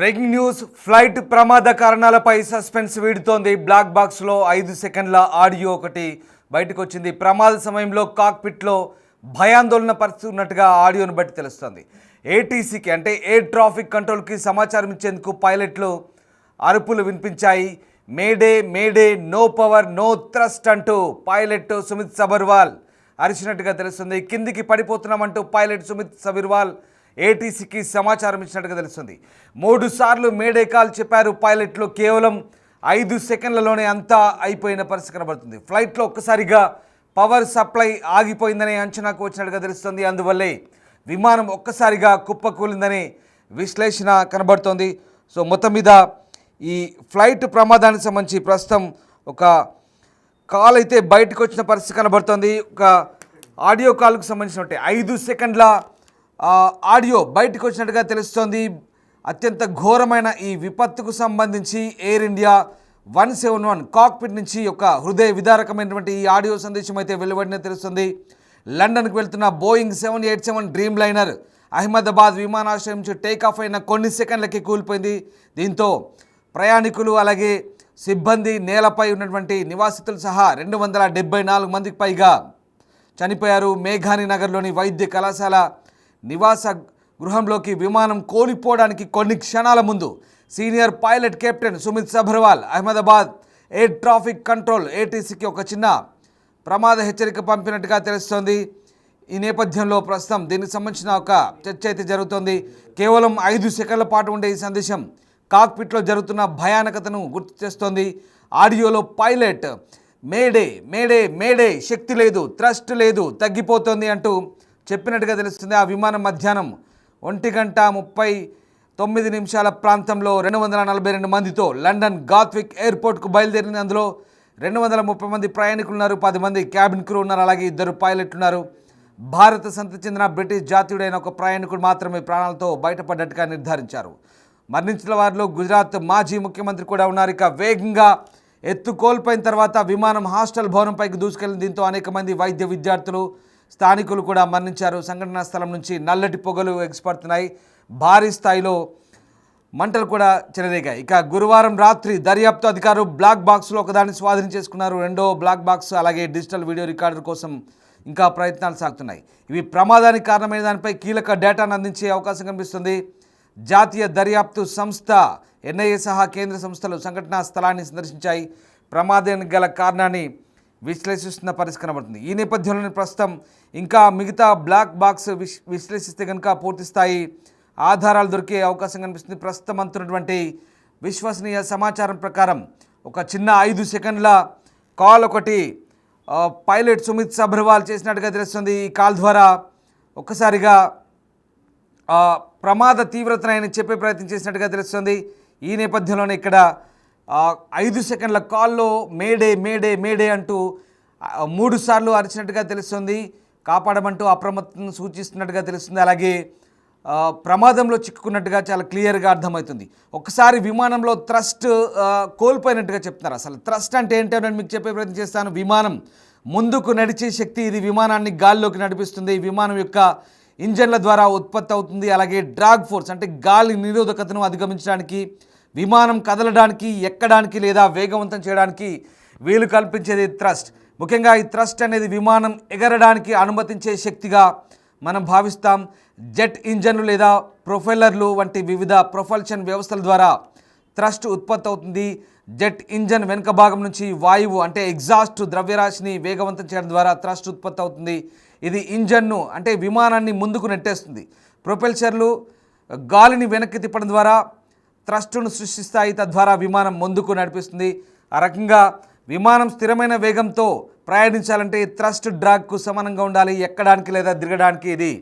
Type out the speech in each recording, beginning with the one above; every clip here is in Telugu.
Breaking news. ఫ్లైట్ ప్రమాద కారణాలపై సస్పెన్స్ వీడుతోంది. బ్లాక్ బాక్స్లో 5 సెకండ్ల ఆడియో ఒకటి బయటకు వచ్చింది. ప్రమాద సమయంలో కాక్పిట్లో భయాందోళన పరిస్థితున్నట్టుగా ఆడియోను బట్టి తెలుస్తోంది. ఏటీసీకి అంటే ఎయిర్ ట్రాఫిక్ కంట్రోల్కి సమాచారం ఇచ్చేందుకు పైలట్లు అరుపులు వినిపించాయి. Mayday mayday, no power no thrust అంటూ పైలట్ సుమిత్ సబర్వాల్ అరిచినట్టుగా తెలుస్తుంది. కిందికి పడిపోతున్నామంటూ పైలట్ సుమిత్ సబర్వాల్ ఏటీసీకి సమాచారం ఇచ్చినట్టుగా తెలుస్తుంది. 3 సార్లు మేడే కాల్ చెప్పారు పైలట్లు. కేవలం 5 సెకండ్లలోనే అంతా అయిపోయిన పరిస్థితి కనబడుతుంది. ఫ్లైట్లో ఒక్కసారిగా పవర్ సప్లై ఆగిపోయిందనే అంచనాకు వచ్చినట్టుగా తెలుస్తుంది. అందువల్లే విమానం ఒక్కసారిగా కుప్పకూలిందనే విశ్లేషణ కనబడుతోంది. సో మొత్తం మీద ఈ ఫ్లైట్ ప్రమాదానికి సంబంధించి ప్రస్తుతం ఒక కాల్ అయితే బయటకు వచ్చిన పరిస్థితి కనబడుతోంది. ఒక ఆడియో కాల్కు సంబంధించినట్టే 5 సెకండ్ల ఆడియో బయటకు వచ్చినట్టుగా తెలుస్తోంది. అత్యంత ఘోరమైన ఈ విపత్తుకు సంబంధించి ఎయిర్ ఇండియా 171 కాక్పిట్ నుంచి ఒక హృదయ విదారకమైనటువంటి ఈ ఆడియో సందేశం అయితే వెలువడిన తెలుస్తుంది. లండన్కు వెళ్తున్న బోయింగ్ 787 డ్రీమ్ లైనర్ అహ్మదాబాద్ విమానాశ్రయం నుంచి టేక్ ఆఫ్ అయిన కొన్ని సెకండ్లకి కూలిపోయింది. దీంతో ప్రయాణికులు అలాగే సిబ్బంది, నేలపై ఉన్నటువంటి నివాసితులు సహా 274 మందికి పైగా చనిపోయారు. మేఘాని నగర్లోని వైద్య కళాశాల నివాస గృహంలోకి విమానం కోల్పోవడానికి కొన్ని క్షణాల ముందు senior pilot captain Sumit Sabharwal Ahmedabad air traffic control ఏటీసీకి ఒక చిన్న ప్రమాద హెచ్చరిక పంపినట్టుగా తెలుస్తోంది. ఈ నేపథ్యంలో ప్రస్తుతం దీనికి సంబంధించిన ఒక చర్చ అయితే జరుగుతోంది. కేవలం 5 సెకండ్ల పాటు ఉండే ఈ సందేశం కాక్పిట్లో జరుగుతున్న భయానకతను గుర్తు చేస్తోంది. ఆడియోలో పైలట్ మేడే మేడే మేడే, శక్తి లేదు, థ్రస్ట్ లేదు, తగ్గిపోతుంది అంటూ చెప్పినట్టుగా తెలుస్తుంది. ఆ విమానం మధ్యాహ్నం 1:39 ప్రాంతంలో 242 మందితో లండన్ గాత్విక్ ఎయిర్పోర్ట్కు బయలుదేరింది. అందులో 230 మంది ప్రయాణికులు ఉన్నారు, 10 మంది క్యాబిన్ క్రూ ఉన్నారు, అలాగే 2 పైలట్లు ఉన్నారు. భారత సంతతి చెందిన బ్రిటిష్ జాతీయుడైన ఒక ప్రయాణికుడు మాత్రమే ప్రాణాలతో బయటపడ్డట్టుగా నిర్ధారించారు. మరణించిన వారిలో గుజరాత్ మాజీ ముఖ్యమంత్రి కూడా ఉన్నారు. ఇక వేగంగా ఎత్తు కోల్పోయిన తర్వాత విమానం హాస్టల్ భవనంపైకి దూసుకెళ్లింది. దీంతో అనేక మంది వైద్య విద్యార్థులు, స్థానికులు కూడా మరణించారు. సంఘటనా స్థలం నుంచి నల్లటి పొగలు ఎగిసిపడుతున్నాయి. భారీ స్థాయిలో మంటలు కూడా చెలరేగాయి. ఇక గురువారం రాత్రి దర్యాప్తు అధికారులు బ్లాక్ బాక్స్లో ఒకదాన్ని స్వాధీనం చేసుకున్నారు. రెండో బ్లాక్ బాక్స్ అలాగే డిజిటల్ వీడియో రికార్డర్ కోసం ఇంకా ప్రయత్నాలు సాగుతున్నాయి. ఇవి ప్రమాదానికి కారణమైన దానిపై కీలక డేటాను అందించే అవకాశం కనిపిస్తుంది. జాతీయ దర్యాప్తు సంస్థ ఎన్ఐఏ సహా కేంద్ర సంస్థలు సంఘటనా స్థలాన్ని సందర్శించాయి. ప్రమాదానికి గల కారణాన్ని విశ్లేషిస్తున్న పరిస్థితి కనబడుతుంది. ఈ నేపథ్యంలోనే ప్రస్తుతం ఇంకా మిగతా బ్లాక్ బాక్స్ విశ్లేషిస్తే కనుక పూర్తి స్థాయి ఆధారాలు దొరికే అవకాశం కనిపిస్తుంది. ప్రస్తుతం అందుతున్నటువంటి విశ్వసనీయ సమాచారం ప్రకారం ఒక చిన్న 5 సెకండ్ల కాల్ ఒకటి పైలట్ సుమిత్ సబర్వాల్ చేసినట్టుగా తెలుస్తుంది. ఈ కాల్ ద్వారా ఒక్కసారిగా ప్రమాద తీవ్రతను ఆయన చెప్పే ప్రయత్నం చేసినట్టుగా తెలుస్తుంది. ఈ నేపథ్యంలోనే ఇక్కడ 5 సెకండ్ల కాల్లో మేడే మేడే మేడే అంటూ 3 సార్లు అరిచినట్టుగా తెలుస్తుంది. కాపాడమంటూ అప్రమత్తను సూచిస్తున్నట్టుగా తెలుస్తుంది. అలాగే ప్రమాదంలో చిక్కుకున్నట్టుగా చాలా క్లియర్గా అర్థమవుతుంది. ఒకసారి విమానంలో థ్రస్ట్ కోల్పోయినట్టుగా చెప్తున్నారు. అసలు థ్రస్ట్ అంటే ఏంటో నేను మీకు చెప్పే ప్రయత్నం చేస్తాను. విమానం ముందుకు నడిచే శక్తి, ఇది విమానాన్ని గాల్లోకి నడిపిస్తుంది. విమానం యొక్క ఇంజన్ల ద్వారా ఉత్పత్తి అవుతుంది. అలాగే డ్రాగ్ ఫోర్స్ అంటే గాలి నిరోధకతను అధిగమించడానికి, విమానం కదలడానికి, ఎక్కడానికి లేదా వేగవంతం చేయడానికి వీలు కల్పించేది థ్రస్ట్. ముఖ్యంగా ఈ థ్రస్ట్ అనేది విమానం ఎగరడానికి అనుమతించే శక్తిగా మనం భావిస్తాం. జెట్ ఇంజన్లు లేదా ప్రొఫెల్లర్లు వంటి వివిధ ప్రొపల్షన్ వ్యవస్థల ద్వారా థ్రస్ట్ ఉత్పత్తి అవుతుంది. జెట్ ఇంజన్ వెనుక భాగం నుంచి వాయువు అంటే ఎగ్జాస్ట్ ద్రవ్యరాశిని వేగవంతం చేయడం ద్వారా థ్రస్ట్ ఉత్పత్తి అవుతుంది. ఇది ఇంజన్ను అంటే విమానాన్ని ముందుకు నెట్టేస్తుంది. ప్రొపెల్షర్లు గాలిని వెనక్కి తిప్పడం ద్వారా థ్రస్ట్ను సృష్టిస్తాయి. తద్వారా విమానం ముందుకు నడిపిస్తుంది. ఆ రకంగా విమానం స్థిరమైన వేగంతో ప్రయాణించాలంటే థ్రస్ట్ డ్రాగ్కు సమానంగా ఉండాలి. ఎక్కడానికి లేదా దిగడానికి ఇది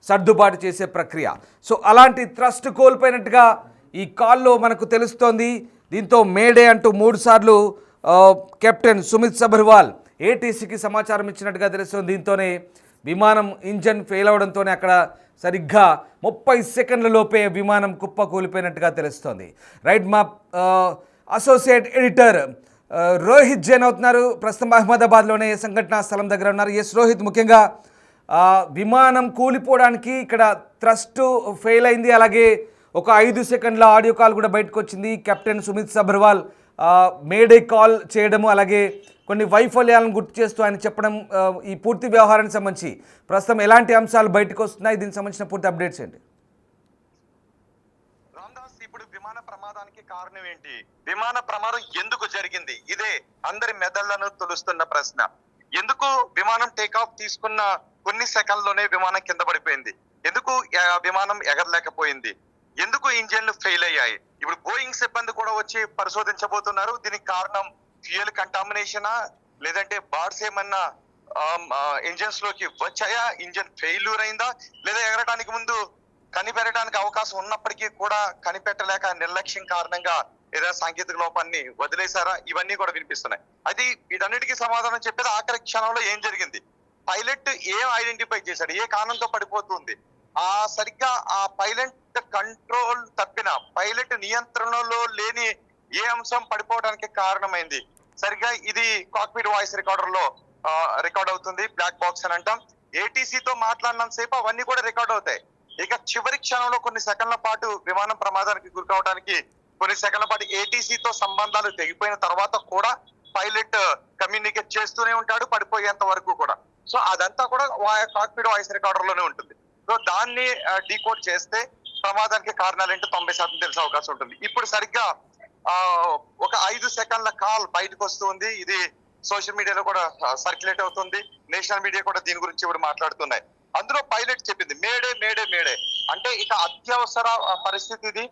సర్దుబాటు చేసే ప్రక్రియ. సో అలాంటి థ్రస్ట్ కోల్పోయినట్టుగా ఈ కాల్లో మనకు తెలుస్తోంది. దీంతో మేడే అంటూ 3 సార్లు కెప్టెన్ సుమిత్ సబర్వాల్ ఏటీసీకి సమాచారం ఇచ్చినట్టుగా తెలుస్తుంది. దీంతోనే విమానం ఇంజన్ ఫెయిల్ అవడంతోనే అక్కడ సరిగ్గా 30 సెకండ్ల లోపే విమానం కుప్ప కూలిపోయినట్టుగా తెలుస్తోంది. రైట్, మా అసోసియేట్ ఎడిటర్ రోహిత్ జైన్ అవుతున్నారు. ప్రస్తుతం అహ్మదాబాద్లోనే సంఘటనా స్థలం దగ్గర ఉన్నారు. ఎస్ రోహిత్, ముఖ్యంగా విమానం కూలిపోవడానికి ఇక్కడ థ్రస్ట్ ఫెయిల్ అయింది, అలాగే ఒక 5 సెకండ్ల ఆడియో కాల్ కూడా బయటకు వచ్చింది. Captain Sumit Sabharwal May Day call చేయడము, అలాగే కొన్ని వైఫల్యాలను గుర్తు చేస్తూ ఆయన చెప్పడం, ఈ పూర్తి వ్యవహారానికి సంబంధించి ప్రస్తుతం ఎలాంటి అంశాలు బయటకు వస్తున్నాయి, దీనికి సంబంధించిన పూర్తి అప్డేట్స్ ఏంటి? రామ్దాస్, ఇప్పుడు విమాన ప్రమాదానికి కారణం ఏంటి? విమాన ప్రమాదం ఎందుకు జరిగింది? ఇదే అందరి మెదళ్లను తొలుస్తున్న ప్రశ్న. ఎందుకు విమానం టేకాఫ్ తీసుకున్న కొన్ని సెకండ్లోనే విమానం కింద పడిపోయింది? ఎందుకు విమానం ఎగరలేకపోయింది? ఎందుకు ఇంజన్లు ఫెయిల్ అయ్యాయి? ఇప్పుడు బోయింగ్ సిబ్బంది కూడా వచ్చి పరిశోధించబోతున్నారు. దీనికి కారణం ఫ్యూయల్ కంటామినేషనా, లేదంటే బార్డ్స్ ఏమన్నా ఇంజన్స్ లోకి వచ్చాయా, ఇంజన్ ఫెయిల్యూర్ అయిందా, లేదా ఎగరడానికి ముందు కనిపెట్టడానికి అవకాశం ఉన్నప్పటికీ కూడా కనిపెట్టలేక నిర్లక్ష్యం కారణంగా ఏదైనా సాంకేతిక లోపాన్ని వదిలేశారా? ఇవన్నీ కూడా వినిపిస్తున్నాయి. అది వీటన్నిటికీ సమాధానం చెప్పేది ఆఖరి క్షణంలో ఏం జరిగింది, పైలట్ ఏం ఐడెంటిఫై చేశాడు, ఏ కారణంతో పడిపోతుంది, సరిగ్గా ఆ పైలట్ కంట్రోల్ తప్పిన, పైలట్ నియంత్రణలో లేని ఏ అంశం పడిపోవడానికి కారణమైంది. సరిగ్గా ఇది కాక్పిట్ వాయిస్ రికార్డర్ లో రికార్డ్ అవుతుంది. బ్లాక్ బాక్స్ అని అంటాం. ఏటీసీతో మాట్లాడినంత సేపు అవన్నీ కూడా రికార్డ్ అవుతాయి. ఇక చివరి క్షణంలో కొన్ని సెకండ్ల పాటు విమానం ప్రమాదానికి గురి కావడానికి కొన్ని సెకండ్ల పాటు ఏటీసీతో సంబంధాలు తెగిపోయిన తర్వాత కూడా పైలట్ కమ్యూనికేట్ చేస్తూనే ఉంటాడు పడిపోయేంత వరకు కూడా. సో అదంతా కూడా కాక్పిట్ వాయిస్ రికార్డర్ లోనే ఉంటుంది. సో దాన్ని డీకోడ్ చేస్తే ప్రమాదానికి కారణాలు ఏంటో 90% తెలిసే అవకాశం ఉంటుంది. ఇప్పుడు సరిగ్గా ఒక 5 సెకండ్ల కాల్ బయటకు వస్తుంది. ఇది సోషల్ మీడియాలో కూడా సర్క్యులేట్ అవుతుంది. నేషనల్ మీడియా కూడా దీని గురించి ఇప్పుడు మాట్లాడుతున్నాయి. అందులో పైలట్ చెప్పింది మేడే మేడే మేడే అంటే ఇక అత్యవసర పరిస్థితి ఇది,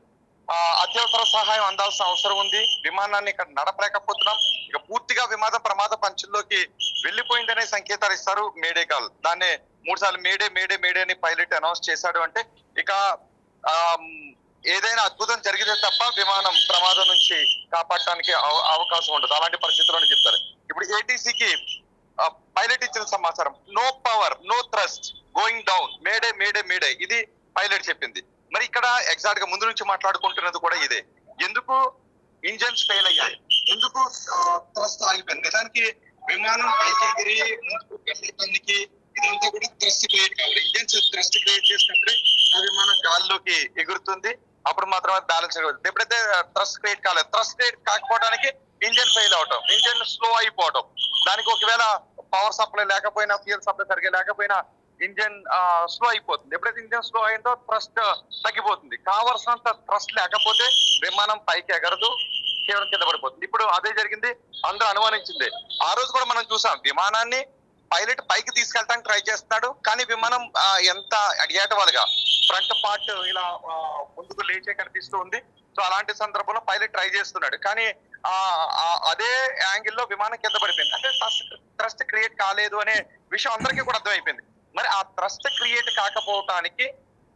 అత్యవసర సహాయం అందాల్సిన అవసరం ఉంది, విమానాన్ని ఇక్కడ నడపలేకపోతున్నాం, ఇక పూర్తిగా విమాన ప్రమాద పంచుల్లోకి వెళ్లిపోయిందనే సంకేతాలు ఇస్తారు మేడే కాల్. దాన్ని 3 సార్లు మేడే మేడే మేడే అని పైలట్ అనౌన్స్ చేశాడు. అంటే ఇక ఏదైనా అద్భుతం జరిగితే తప్ప విమానం ప్రమాదం నుంచి కాపాడటానికి అవకాశం ఉండదు. అలాంటి పరిస్థితుల్లోనే చెప్తారు. ఇప్పుడు ఏటీసీకి పైలట్ ఇచ్చిన సమాచారం, no power no thrust going down, mayday mayday mayday, ఇది పైలట్ చెప్పింది. మరి ఇక్కడ ఎగ్జాక్ట్ గా ముందు నుంచి మాట్లాడుకుంటున్నది కూడా ఇదే. ఎందుకు ఇంజన్స్ ఫెయిల్ అయ్యాయి, ఎందుకు థ్రస్ట్ ఆగిపోయింది? నిజానికి విమానం పైకి ఎగిరి ఇదంతా కూడా థ్రస్ట్ క్రియేట్ కావాలి. ఇంజన్స్ థ్రస్ట్ క్రియేట్ చేసినప్పుడే ఆ విమానం గాల్లోకి ఎగురుతుంది, అప్పుడు మాత్రమే బ్యాలెన్స్ అవుతుంది. ఎప్పుడైతే థ్రస్ట్ క్రియేట్ కాలేదు, థ్రస్ట్ క్రియేట్ కాకపోవడానికి ఇంజన్ ఫెయిల్ అవటం, ఇంజన్ స్లో అయిపోవటం, దానికి ఒకవేళ పవర్ సప్లై లేకపోయినా, ఫ్యూయల్ సప్లై సరిగ్గా లేకపోయినా ఇంజన్ స్లో అయిపోతుంది. ఎప్పుడైతే ఇంజన్ స్లో అయిందో థ్రస్ట్ తగ్గిపోతుంది. కావలసినంత థ్రస్ట్ లేకపోతే విమానం పైకి ఎగరదు, కేవలం కింద పడిపోతుంది. ఇప్పుడు అదే జరిగింది, అందరూ అనుమానించింది. ఆ రోజు కూడా మనం చూసాం, విమానాన్ని పైలట్ పైకి తీసుకెళ్ళడానికి ట్రై చేస్తున్నాడు, కానీ విమానం ఎంత అడిగేటవాళ్ళుగా ఫ్రంట్ పార్ట్ ఇలా ముందుకు లేచే కనిపిస్తూ ఉంది. సో అలాంటి సందర్భంలో పైలట్ ట్రై చేస్తున్నాడు, కానీ అదే యాంగిల్లో విమానం కింద పడిపోయింది. అంటే థ్రస్ట్ క్రియేట్ కాలేదు అనే విషయం అందరికీ కూడా అర్థమైపోయింది. మరి ఆ థ్రస్ట్ క్రియేట్ కాకపోవటానికి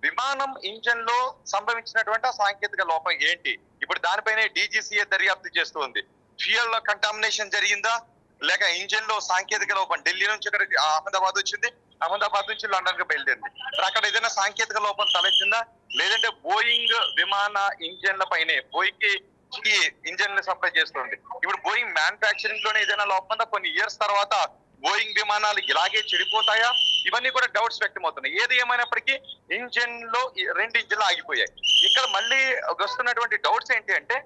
విమానం ఇంజన్ లో సంభవించినటువంటి ఆ సాంకేతిక లోపం ఏంటి? ఇప్పుడు దానిపైనే డీజీసీఏ దర్యాప్తు చేస్తూ ఉంది. ఫ్యూయల్ లో కంటామినేషన్ జరిగిందా, లేక ఇంజన్ లో సాంకేతిక లోపం, ఢిల్లీ నుంచి ఇక్కడ అహ్మదాబాద్ వచ్చింది, అహ్మదాబాద్ నుంచి లండన్ కి బయలుదేరింది, అక్కడ ఏదైనా సాంకేతిక లోపం తలెత్తిందా, లేదంటే బోయింగ్ విమాన ఇంజన్ల పైనే, బోయింగ్ కి ఇంజన్ సప్లై చేస్తుంది. ఇప్పుడు బోయింగ్ మ్యానుఫ్యాక్చరింగ్ లోనే ఏదైనా లోపం ఉందా? కొన్ని ఇయర్స్ తర్వాత బోయింగ్ విమానాలు ఇలాగే చెడిపోతాయా? ఇవన్నీ కూడా డౌట్స్ వ్యక్తమవుతున్నాయి. ఏది ఏమైనప్పటికీ ఇంజన్ లో 2 ఇంజన్లు ఆగిపోయాయి. ఇక్కడ మళ్ళీ వస్తున్నటువంటి డౌట్స్ ఏంటి అంటే,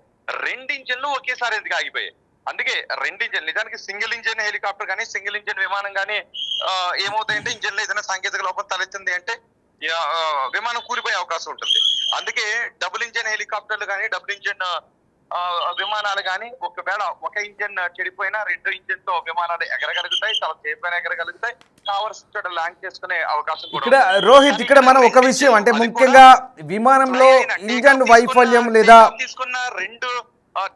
2 ఇంజన్లు ఒకేసారి ఎందుకు ఆగిపోయాయి? అందుకే 2 ఇంజన్, నిజానికి సింగిల్ ఇంజన్ హెలికాప్టర్ కానీ సింగిల్ ఇంజన్ విమానం కానీ ఏమవుతాయంటే, ఇంజన్ లో ఏదైనా సాంకేతిక లోపం తలెత్తింది అంటే విమానం కూలిపోయే అవకాశం ఉంటుంది. అందుకే డబుల్ ఇంజన్ హెలికాప్టర్లు కానీ డబుల్ ఇంజన్ విమానాలు కానీ ఒకవేళ ఒక ఇంజన్ చెడిపోయినా 2 ఇంజన్ తో విమానాలు ఎగరగలుగుతాయి, చాలా సేఫ్ గా ఎగరగలుగుతాయి, కావాల్సిన చోట ల్యాండ్ చేసుకునే అవకాశం కూడా. ఇక్కడ రోహిత్, ఇక్కడ మనం ఒక విషయం అంటే ముఖ్యంగా విమానంలో ఇంజన్ వైఫల్యం లేదా తీసుకున్న 2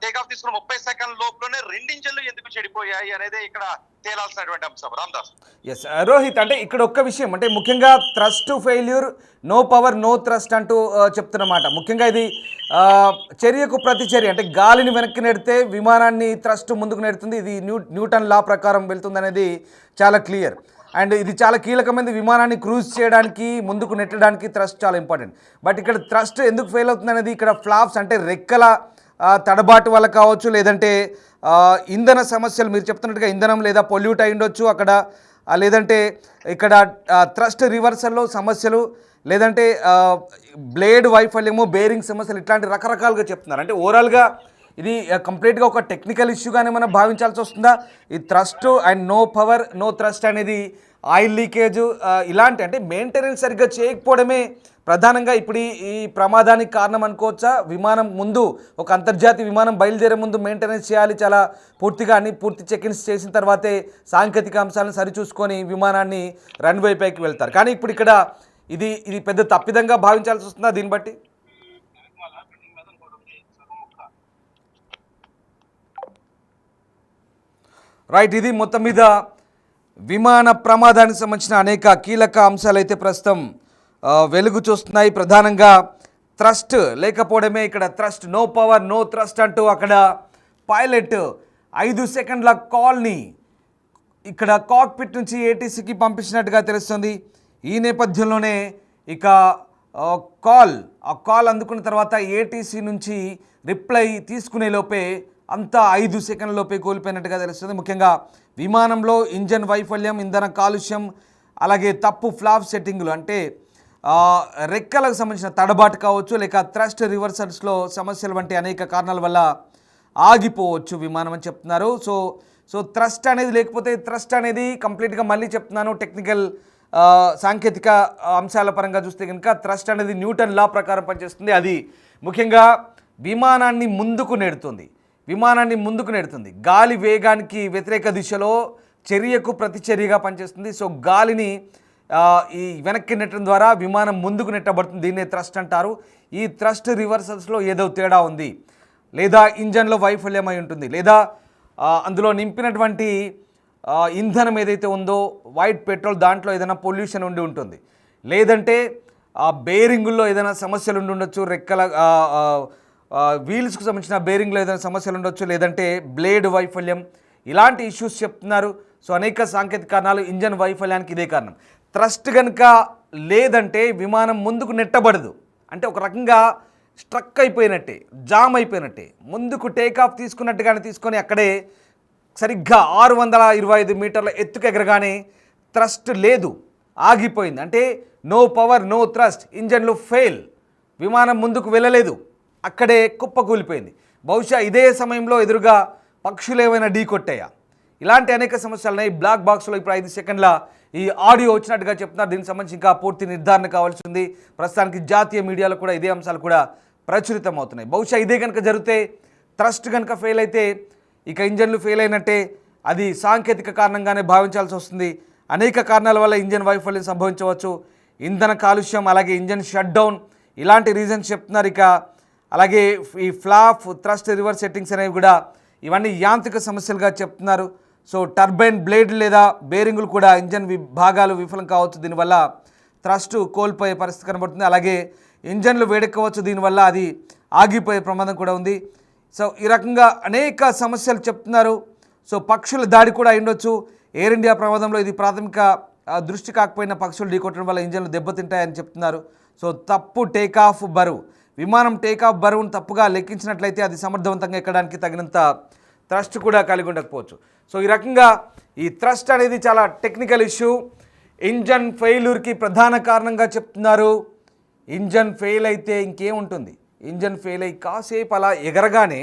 టేకాఫ్ తీసుకున్న 30 సెకండ్ లోపలనే 2 ఇంజన్లు ఎందుకు చెడిపోయాయి అనేది ఇక్కడ తేలాల్సినటువంటి అంశం. రామ్దాస్, ఎస్ రోహిత్, అంటే ఇక్కడ ఒక్క విషయం అంటే ముఖ్యంగా thrust failure, no power no thrust అంటూ చెప్తున్నమాట. ముఖ్యంగా ఇది చర్యకు ప్రతిచర్య, అంటే గాలిని వెనక్కి నెడితే విమానాన్ని థ్రస్ట్ ముందుకు నెడుతుంది, ఇది న్యూటన్ లా ప్రకారం వెళ్తుంది అనేది చాలా క్లియర్. అండ్ ఇది చాలా కీలకమైనది, విమానాన్ని క్రూజ్ చేయడానికి ముందుకు నెట్టడానికి థ్రస్ట్ చాలా ఇంపార్టెంట్. బట్ ఇక్కడ థ్రస్ట్ ఎందుకు ఫెయిల్ అవుతుంది అనేది, ఇక్కడ ఫ్లాప్స్ అంటే రెక్కల తడబాటు వల్ల కావచ్చు, లేదంటే ఇంధన సమస్యలు, మీరు చెప్తున్నట్టుగా ఇంధనం లేదా పొల్యూట్ అయి ఉండొచ్చు అక్కడ, లేదంటే ఇక్కడ థ్రస్ట్ రివర్సల్లో సమస్యలు, లేదంటే బ్లేడ్ వైఫల్యము, బేరింగ్ సమస్యలు, ఇట్లాంటి రకరకాలుగా చెప్తున్నారు. అంటే ఓవరాల్గా ఇది కంప్లీట్గా ఒక టెక్నికల్ ఇష్యూగానే మనం భావించాల్సి వస్తుందా? ఈ thrust and no power no thrust అనేది ఆయిల్ లీకేజ్ ఇలాంటి అంటే మెయింటెనెన్స్ సరిగ్గా చేయకపోవడమే ప్రధానంగా ఇప్పుడు ఈ ప్రమాదానికి కారణం అనుకోవచ్చా? విమానం ముందు ఒక అంతర్జాతీయ విమానం బయలుదేరే ముందు మెయింటెనెన్స్ చేయాలి, చాలా పూర్తిగా పూర్తి చెక్-ఇన్స్ చేసిన తర్వాతే సాంకేతిక అంశాలను సరిచూసుకొని విమానాన్ని రన్వే పైకి వెళ్తారు. కానీ ఇప్పుడు ఇక్కడ ఇది పెద్ద తప్పిదంగా భావించాల్సి వస్తుందా దీన్ని బట్టి? రైట్, ఇది మొత్తం మీద విమాన ప్రమాదానికి సంబంధించిన అనేక కీలక అంశాలు అయితే ప్రస్తుతం వెలుగు చూస్తున్నాయి. ప్రధానంగా థ్రస్ట్ లేకపోవడమే ఇక్కడ thrust, no power no thrust అంటూ అక్కడ పైలట్ 5 సెకండ్ల కాల్ని ఇక్కడ కాక్పిట్ నుంచి ఏటీసీకి పంపించినట్టుగా తెలుస్తుంది. ఈ నేపథ్యంలోనే ఇక కాల్ అందుకున్న తర్వాత ఏటీసీ నుంచి రిప్లై తీసుకునే లోపే అంతా 5 సెకండ్ల లోపే కోల్పోయినట్టుగా తెలుస్తుంది. ముఖ్యంగా విమానంలో ఇంజన్ వైఫల్యం, ఇంధన కాలుష్యం, అలాగే తప్పు ఫ్లాప్ సెట్టింగ్లు అంటే రెక్కలకు సంబంధించిన తడబాటు కావచ్చు, లేక థ్రస్ట్ రివర్సల్స్లో సమస్యలు వంటి అనేక కారణాల వల్ల ఆగిపోవచ్చు విమానం అని చెప్తున్నారు. సో థ్రస్ట్ అనేది లేకపోతే, థ్రస్ట్ అనేది కంప్లీట్గా మళ్ళీ చెప్తున్నాను టెక్నికల్ సాంకేతిక అంశాల పరంగా చూస్తే కనుక థ్రస్ట్ అనేది న్యూటన్ లా ప్రకారం పనిచేస్తుంది. అది ముఖ్యంగా విమానాన్ని ముందుకు నెడుతుంది. గాలి వేగానికి వ్యతిరేక దిశలో చర్యకు ప్రతిచర్యగా పనిచేస్తుంది. సో గాలిని ఈ వెనక్కి నెట్టడం ద్వారా విమానం ముందుకు నెట్టబడుతుంది. దీన్నే థ్రస్ట్ అంటారు. ఈ థ్రస్ట్ రివర్సల్స్లో ఏదో తేడా ఉంది, లేదా ఇంజన్లో వైఫల్యం అయి ఉంటుంది, లేదా అందులో నింపినటువంటి ఇంధనం ఏదైతే ఉందో వైట్ పెట్రోల్, దాంట్లో ఏదైనా పొల్యూషన్ ఉండి ఉంటుంది, లేదంటే బేరింగుల్లో ఏదైనా సమస్యలు ఉండి ఉండొచ్చు, రెక్కల వీల్స్కు సంబంధించిన బేరింగ్లో ఏదైనా సమస్యలు ఉండొచ్చు, లేదంటే బ్లేడ్ వైఫల్యం, ఇలాంటి ఇష్యూస్ చెప్తున్నారు. సో అనేక సాంకేతిక కారణాలు, ఇంజన్ వైఫల్యానికి ఇదే కారణం. థ్రస్ట్ కనుక లేదంటే విమానం ముందుకు నెట్టబడదు. అంటే ఒక రకంగా స్ట్రక్ అయిపోయినట్టే, జామ్ అయిపోయినట్టే, ముందుకు టేకాఫ్ తీసుకున్నట్టుగానే తీసుకొని అక్కడే సరిగ్గా 625 మీటర్ల ఎత్తుకు ఎగరగానే థ్రస్ట్ లేదు, ఆగిపోయింది. అంటే నో పవర్ నో థ్రస్ట్, ఇంజన్లు ఫెయిల్, విమానం ముందుకు వెళ్ళలేదు, అక్కడే కుప్పకూలిపోయింది. బహుశా ఇదే సమయంలో ఎదురుగా పక్షులు ఏమైనా ఢీ కొట్టాయా, ఇలాంటి అనేక సమస్యలున్నాయి. బ్లాక్ బాక్స్లో ఇప్పుడు 5 సెకండ్ల ఈ ఆడియో వచ్చినట్టుగా చెప్తున్నారు. దీనికి సంబంధించి ఇంకా పూర్తి నిర్ధారణ కావాల్సి ఉంది. ప్రస్తుతానికి జాతీయ మీడియాలో కూడా ఇదే అంశాలు కూడా ప్రచురితం అవుతున్నాయి. బహుశా ఇదే కనుక జరిగితే, థ్రస్ట్ కనుక ఫెయిల్ అయితే ఇక ఇంజన్లు ఫెయిల్ అయినట్టే, అది సాంకేతిక కారణంగానే భావించాల్సి వస్తుంది. అనేక కారణాల వల్ల ఇంజన్ వైఫల్యం సంభవించవచ్చు, ఇంధన కాలుష్యం, అలాగే ఇంజన్ షట్ డౌన్, ఇలాంటి రీజన్స్ చెప్తున్నారు. ఇక అలాగే ఈ ఫ్లాప్, థ్రస్ట్ రివర్స్ సెట్టింగ్స్ అనేవి కూడా ఇవన్నీ యాంత్రిక సమస్యలుగా చెప్తున్నారు. సో టర్బైన్ బ్లేడ్ లేదా బేరింగులు కూడా ఇంజన్ భాగాలు విఫలం కావచ్చు, దీనివల్ల థ్రస్ట్ కోల్పోయే పరిస్థితి కనబడుతుంది. అలాగే ఇంజన్లు వేడెక్కవచ్చు, దీనివల్ల అది ఆగిపోయే ప్రమాదం కూడా ఉంది. సో ఈ రకంగా అనేక సమస్యలు చెప్తున్నారు. సో పక్షుల దాడి కూడా అయ్యుండొచ్చు. ఎయిర్ ఇండియా ప్రమాదంలో ఇది ప్రాథమిక దృష్టి కాకపోయినా పక్షులు ఢీకొట్టడం వల్ల ఇంజన్లు దెబ్బతింటాయని చెప్తున్నారు. సో తప్పు టేకాఫ్ బరువు, విమానం టేకాఫ్ బరువును తప్పుగా లెక్కించినట్లయితే అది సమర్థవంతంగా ఎక్కడానికి తగినంత థ్రస్ట్ కూడా కలిగి ఉండకపోవచ్చు. సో ఈ రకంగా ఈ థ్రస్ట్ అనేది చాలా టెక్నికల్ ఇష్యూ. ఇంజన్ ఫెయిల్యూర్కి ప్రధాన కారణంగా చెప్తున్నారు. ఇంజన్ ఫెయిల్ అయితే ఇంకేముంటుంది, ఇంజన్ ఫెయిల్ అయ్యి కాసేపు అలా ఎగరగానే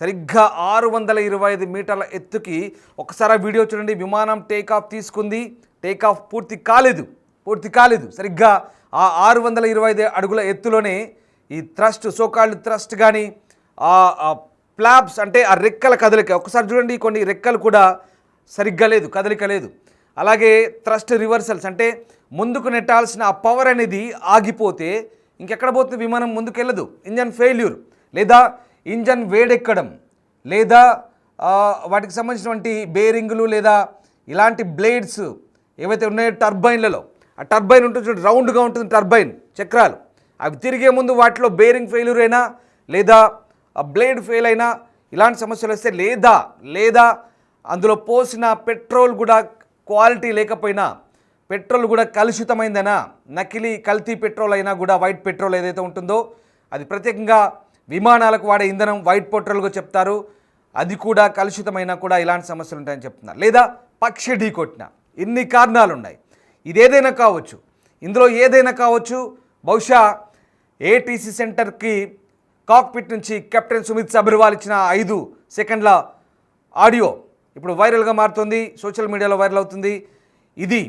సరిగ్గా 625 మీటర్ల ఎత్తుకి ఒకసారి వీడియో చూడండి. విమానం టేకాఫ్ తీసుకుంది, టేకాఫ్ పూర్తి కాలేదు. సరిగ్గా ఆ 625 అడుగుల ఎత్తులోనే ఈ థ్రస్ట్, సోకాల్డ్ థ్రస్ట్ కానీ ఫ్లాప్స్ అంటే ఆ రెక్కల కదలిక ఒకసారి చూడండి, కొన్ని రెక్కలు కూడా సరిగ్గా లేదు, కదలిక లేదు. అలాగే థ్రస్ట్ రివర్సల్స్ అంటే ముందుకు నెట్టాల్సిన ఆ పవర్ అనేది ఆగిపోతే ఇంకెక్కడ పోతుంది, విమానం ముందుకు వెళ్ళదు. ఇంజన్ ఫెయిల్యూర్, లేదా ఇంజన్ వేడెక్కడం, లేదా వాటికి సంబంధించినటువంటి బేరింగులు, లేదా ఇలాంటి బ్లేడ్స్ ఏవైతే ఉన్నాయో టర్బైన్లలో, ఆ టర్బైన్ ఉంటుంది చూడండి, రౌండ్గా ఉంటుంది టర్బైన్ చక్రాలు, అవి తిరిగే ముందు వాటిలో బేరింగ్ ఫెయిల్యూర్ అయినా, లేదా బ్లేడ్ ఫెయిల్ అయినా, ఇలాంటి సమస్యలు వస్తే, లేదా అందులో పోసిన పెట్రోల్ కూడా క్వాలిటీ లేకపోయినా, పెట్రోల్ కూడా కలుషితమైందైనా, నకిలీ కల్తీ పెట్రోల్ అయినా కూడా, వైట్ పెట్రోల్ ఏదైతే ఉంటుందో అది ప్రత్యేకంగా విమానాలకు వాడే ఇంధనం వైట్ పెట్రోల్గా చెప్తారు, అది కూడా కలుషితమైనా కూడా ఇలాంటి సమస్యలు ఉంటాయని చెప్తున్నారు. లేదా పక్షి ఢీ కొట్టిన, ఇన్ని కారణాలు ఉన్నాయి. ఇదేదైనా కావచ్చు, ఇందులో ఏదైనా కావచ్చు. బహుశా ఏటీసీ సెంటర్కి కాక్పిట్ నుంచి కెప్టెన్ సుమిత్ సబర్వాల్ ఇచ్చిన 5 సెకండ్ల ఆడియో ఇప్పుడు వైరల్గా మారుతుంది, సోషల్ మీడియాలో వైరల్ అవుతుంది. ఇది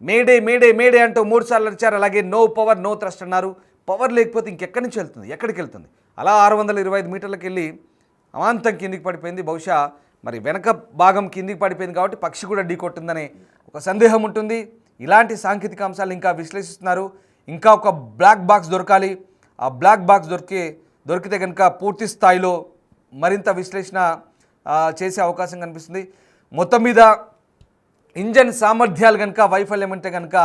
మేడే మేడే మేడే అంటూ 3 సార్లు అరిచారు. అలాగే నో పవర్ నో థ్రస్ట్ అన్నారు. పవర్ లేకపోతే ఇంకెక్కడి నుంచి వెళ్తుంది, ఎక్కడికి వెళ్తుంది? అలా 625 మీటర్లకు వెళ్ళి అమాంతం కిందికి పడిపోయింది. బహుశా మరి వెనక భాగం కిందికి పడిపోయింది కాబట్టి పక్షి కూడా ఢీకొట్టిందనే ఒక సందేహం ఉంటుంది. ఇలాంటి సాంకేతిక అంశాలు ఇంకా విశ్లేషిస్తున్నారు. ఇంకా ఒక బ్లాక్ బాక్స్ దొరకాలి. ఆ బ్లాక్ బాక్స్ దొరికితే కనుక పూర్తి స్థాయిలో మరింత విశ్లేషణ చేసే అవకాశం కనిపిస్తుంది. మొత్తం మీద ఇంజన్ సామర్థ్యాలు కనుక వైఫల్యం అంటే కనుక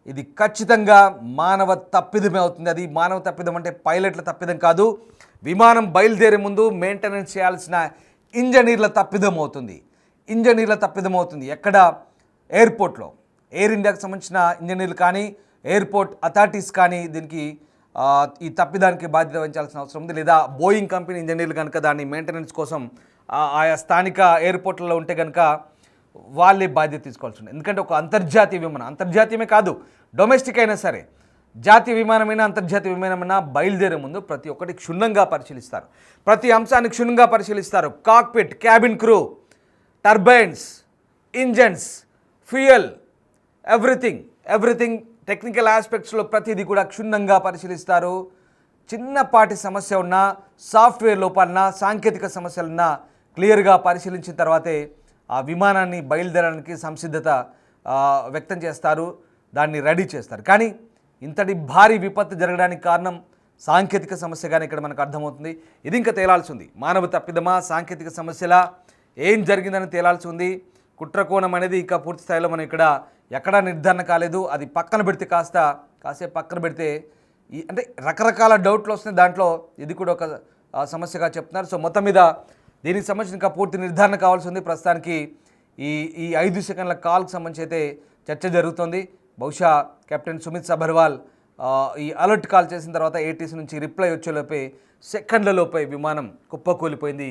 ఇది ఖచ్చితంగా మానవ తప్పిదమే అవుతుంది. అది మానవ తప్పిదం అంటే పైలట్ల తప్పిదం కాదు, విమానం బయలుదేరే ముందు మెయింటెనెన్స్ చేయాల్సిన ఇంజనీర్ల తప్పిదం అవుతుంది. ఎక్కడ? ఎయిర్పోర్ట్లో ఎయిర్ ఇండియాకి సంబంధించిన ఇంజనీర్లు కానీ ఎయిర్పోర్ట్ అథారిటీస్ కానీ దీనికి ఈ తప్పిదానికి బాధ్యత వహించాల్సిన అవసరం ఉంది. లేదా బోయింగ్ కంపెనీ ఇంజనీర్లు కనుక దాన్ని మెయింటెనెన్స్ కోసం ఆయా స్థానిక ఎయిర్పోర్ట్లలో ఉంటే కనుక వాళ్ళే బాధ్యత తీసుకోవాల్సి ఉంటుంది. ఎందుకంటే ఒక అంతర్జాతీయ విమానం, అంతర్జాతీయమే కాదు డొమెస్టిక్ అయినా సరే, జాతీయ విమానమైనా అంతర్జాతీయ విమానమైనా బయలుదేరే ముందు ప్రతి ఒక్కటి క్షుణ్ణంగా పరిశీలిస్తారు. ప్రతి అంశాన్ని క్షుణ్ణంగా పరిశీలిస్తారు. Cockpit, cabin crew, turbines, engines, fuel, everything technical ఆస్పెక్ట్స్లో ప్రతిదీ కూడా క్షుణ్ణంగా పరిశీలిస్తారు. చిన్నపాటి సమస్య ఉన్నా, సాఫ్ట్వేర్ లోపాలన్నా, సాంకేతిక సమస్యలున్నా క్లియర్గా పరిశీలించిన తర్వాతే ఆ విమానాన్ని బయలుదేరడానికి సంసిద్ధత వ్యక్తం చేస్తారు, దాన్ని రెడీ చేస్తారు. కానీ ఇంతటి భారీ విపత్తు జరగడానికి కారణం సాంకేతిక సమస్యగానే ఇక్కడ మనకు అర్థమవుతుంది. ఇది ఇంకా తేలాల్సి ఉంది. మానవ తప్పిదమా, సాంకేతిక సమస్యలా, ఏం జరిగిందని తేలాల్సి ఉంది. కుట్రకోణం అనేది ఇంకా పూర్తి స్థాయిలో మనం ఇక్కడ ఎక్కడా నిర్ధారణ కాలేదు. అది పక్కన పెడితే కాసేపు పక్కన పెడితే అంటే రకరకాల డౌట్లు వస్తున్నాయి. దాంట్లో ఇది కూడా ఒక సమస్యగా చెప్తున్నారు. సో మొత్తం మీద దీనికి సంబంధించి ఇంకా పూర్తి నిర్ధారణ కావాల్సి ఉంది. ప్రస్తుతానికి ఈ 5 సెకండ్ల కాల్కి సంబంధించి అయితే చర్చ జరుగుతుంది. బహుశా కెప్టెన్ సుమిత్ సబర్వాల్ ఈ అలర్ట్ కాల్ చేసిన తర్వాత ఏటీసీ నుంచి రిప్లై వచ్చేలోపే సెకండ్లలోపే విమానం కుప్పకూలిపోయింది.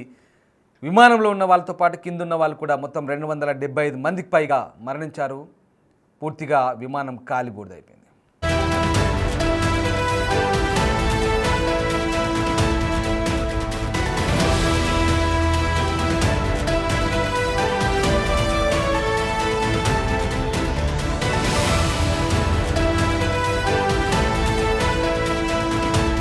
విమానంలో ఉన్న వాళ్ళతో పాటు కింద ఉన్న వాళ్ళు కూడా మొత్తం 275 మందికి పైగా మరణించారు. పూర్తిగా విమానం కాలిబూడిదైపోయింది.